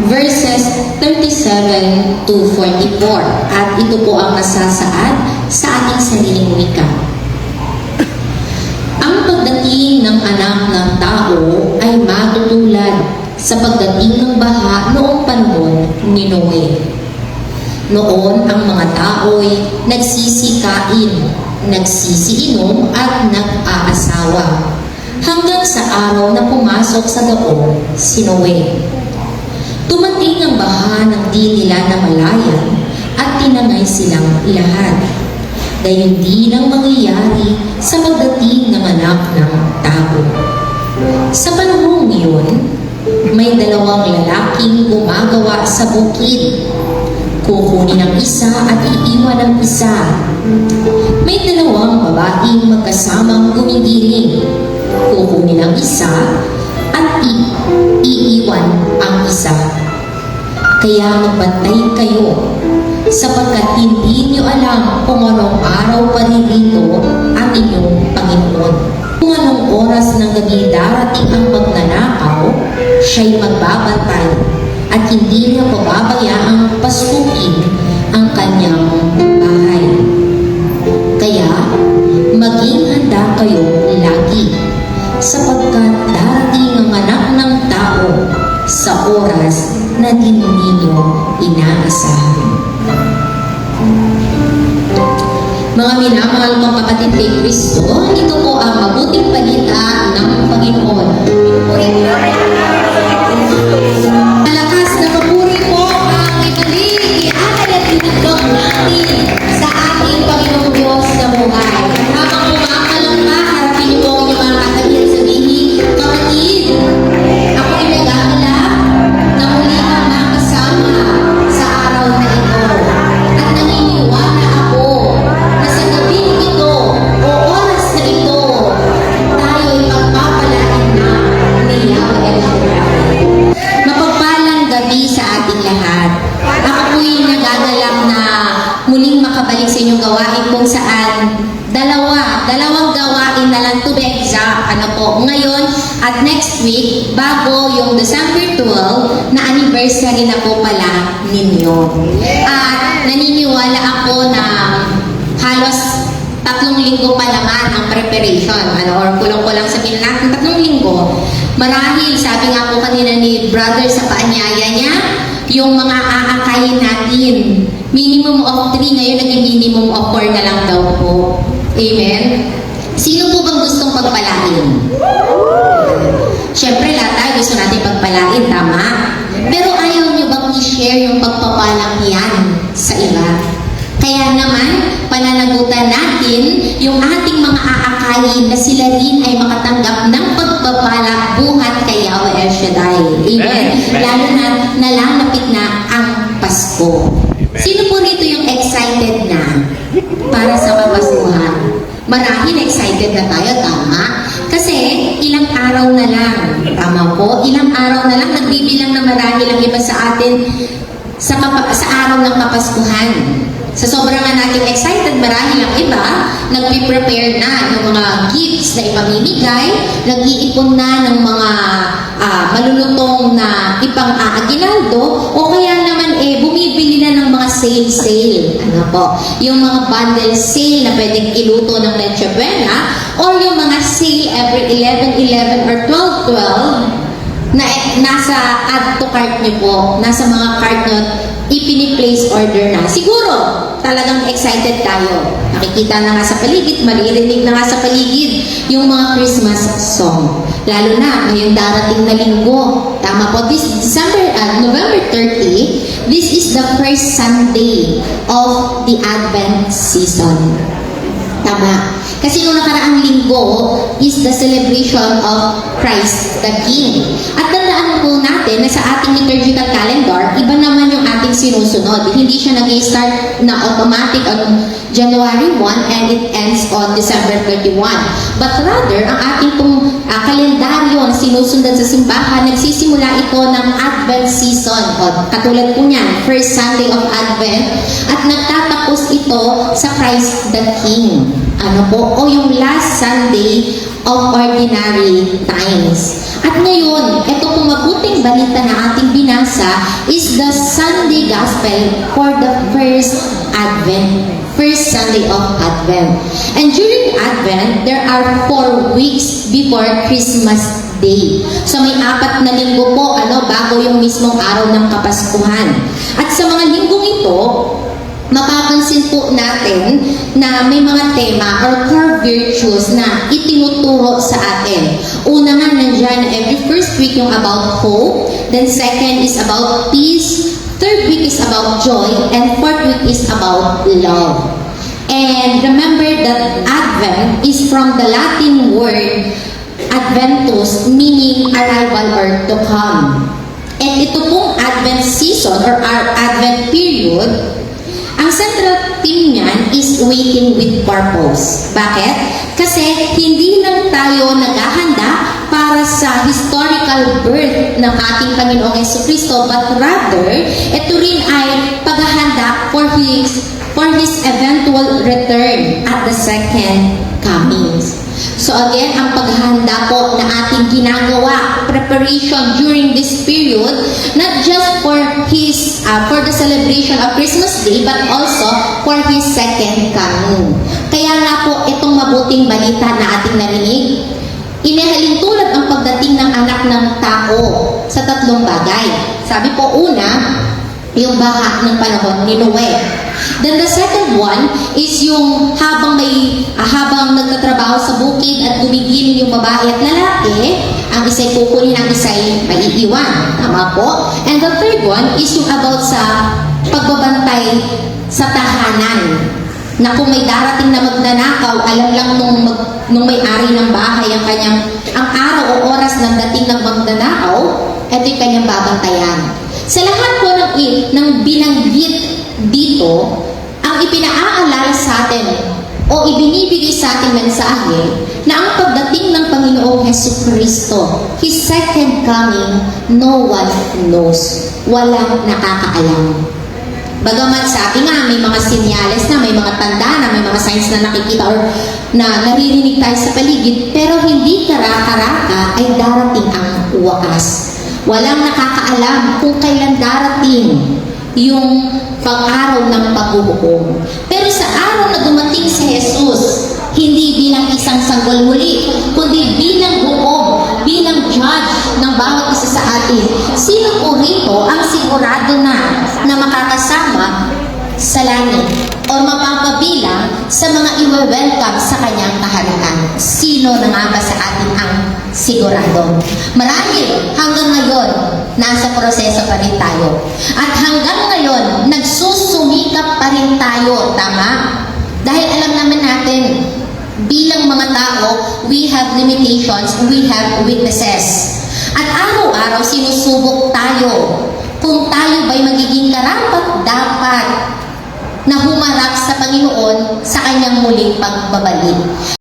verses 37 to 44. At ito po ang nasasaad sa ating sariling wika. Ang pagdating ng anak ng tao ay matutulad sa pagdating ng baha noong panahon ni Noe. Noon ang mga tao'y nagsisikain, nagsisiinom at nag-aasawa hanggang sa araw na pumasok sa daong si Noe. Tumating ang baha ng di nila namalayan at tinangay silang lahat. Gayon din ang mangyayari sa pagdating ng anak ng tao. Sa panahong iyon, may dalawang lalaking gumagawa sa bukid. Kukunin ang isa at iiwan ang isa. May dalawang babaeng magkasamang gumigiling. Kukunin ang isa at iiwan ang isa. Kaya magbantay kayo, sapagkat hindi niyo alam kung anong araw paririto ang inyong Panginoon. Kung anong oras ng gabi darating ang magnanakaw, siya'y magbabantay at hindi niya pababayaang pasukin ang kanyang bahay. Kaya, maging handa kayo lagi, sapagkat darating ang anak ng tao sa oras na di ninyo inaasahan. Mga minamahal kong kapatid kay Kristo, ito po ang mabuting balita ng Panginoon. Malakas na papuri po ang ibalik, ialay at inagdok natin sa ating Panginoong Diyos na buhay. Habang kumakalangka, harapin niyo po ang inyong mga katabi at sabihin, kapatid, ako'y nag-aalala na muli kang makasama sa araw na ito. At naniniwala ako na sa gabing ito o oras na ito, tayo'y magpapalain na ni Yahweh El Shaddai. Mapagpalang gabi sa ating lahat. Ako po'y nagagalak na muling makabalik sa inyong gawain kung saan dalawang gawain na lang to be exact. Ngayon at next week, bago yung December 12 na anniversary na po pala ninyo. At naniniwala ako na halos 3 linggo pa naman ang preparation, or kulang-kulang sabihin natin 3 linggo. Marahil, sabi nga po kanina ni brother sa paanyaya niya, yung mga aakayin natin, minimum of 3, ngayon naging minimum of 4 na lang daw po. Amen? Sino po bang gustong pagpalain? Siyempre, lahat tayo gusto natin pagpalain, tama? Pero ayaw nyo bang i-share yung pagpapalang yan sa iba? Kaya naman, pananagutan natin yung ating mga aakayin na sila rin ay makatanggap ng pagpapala buhat kay Yahweh El Shaddai. Amen? Lalo na nalalapit na ang Pasko. Sino po rito yung excited na para sa Kapaskuhan? Marahil excited na tayo, tama? Kasi ilang araw na lang, tama po, ilang araw na lang, nagbibilang na marahil ang iba sa atin sa araw ng Kapaskuhan. Sa sobrang nga natin excited, marahil ang iba, nagpe-prepare na ng mga gifts na ipamimigay, nag-iipon na ng mga malulutong na ipang-aaginaldo, o kaya naman bumibili na ng mga sale. Yung mga bundle sale na pwedeng iluto ng Leche Buena, or yung mga sale every 11/11 or 12/12 na nasa add to cart nyo po, nasa mga cart nyo, ipini-place order na. Siguro, talagang excited tayo. Nakikita na nga sa paligid, maririnig na nga sa paligid yung mga Christmas song. Lalo na ngayong darating na linggo. Tama po, this November 30, this is the first Sunday of the Advent season. Tama. Kasi nung nakaraang linggo is the celebration of Christ the King. At tandaan po natin na sa ating liturgical calendar, iba naman yung ating sinusunod. Hindi siya nag-start na automatic on January 1 and it ends on December 31. But rather, ang ating pong kalendaryo na sinusundan sa simbahan, nagsisimula ito ng Advent season. Katulad po niyan, first Sunday of Advent. At nagtatapos ito sa Christ the King. O yung last Sunday of ordinary times. At ngayon, ito pong mabuting balita na ating binasa is the Sunday Gospel for the first Advent, first Sunday of Advent. And during Advent, there are 4 weeks before Christmas Day. So may 4 na linggo po bago yung mismong araw ng Kapaskuhan. At sa mga linggong ito, mapapansin po natin na may mga tema or core virtues na itinuturo sa atin. Una nga nandiyan, every first week yung about hope, then second is about peace, third week is about joy, and fourth week is about love. And remember that Advent is from the Latin word Adventus, meaning arrival or to come. And ito pong Advent season or our Advent period, ang central theme niyan is waiting with purpose. Bakit? Kasi hindi lang tayo naghahanda para sa historical birth ng ating Panginoong Jesucristo, but rather, ito rin ay paghahanda for His eventual return at the second comings. So again, ang paghahanda po na ating ginagawa, preparation during this period, not just for the celebration of Christmas Day, but also for His second coming. Kaya nga po, itong mabuting balita na ating narinig, inihalin tulad ang pagdating ng anak ng tao sa 3 bagay. Sabi po una, yung baha ng panahon ni Noe. Then the second one is yung habang nagtatrabaho sa bukid at gumigiling yung babae at lalaki, ang isa'y kukunin, ang isa'y maiiwan. Tama po? And the third one is yung about sa pagbabantay sa tahanan. Na kung may darating na magnanakaw, alam lang nung may-ari ng bahay ang araw o oras ng dating ng magnanakaw, ito'y kanyang babantayan. Sa lahat po ng binanggit dito, ang ipinaaalala sa atin o ibinibigay sa ating mensahe na ang pagdating ng Panginoong Jesucristo, His second coming, no one knows. Walang nakakaalam. Bagamat sabi nga, may mga sinyales na, may mga tanda na, may mga signs na nakikita or na naririnig tayo sa paligid, pero hindi karaka-raka ay darating ang wakas. Walang nakakaalam kung kailan darating yung pag-araw ng paghuhukom. Pero sa araw na dumating si Jesus, hindi bilang isang sanggol muli, kundi bilang hukom, bilang judge ng bawat isa sa atin. Sino po rito ang sigurado na makakasama sa langit o mapapabilang sa mga i-welcome sa kanyang kaharian? Sino na nga ba sa atin ang sigurado? Marahil hanggang ngayon, nasa proseso pa rin tayo. At hanggang ngayon, nagsusumikap pa rin tayo. Tama? Dahil alam naman natin, bilang mga tao, we have limitations, we have weaknesses. At araw-araw, sinusubok tayo kung tayo ba'y magiging karapat-dapat na humarap sa Panginoon sa kanyang muling pagbabalik.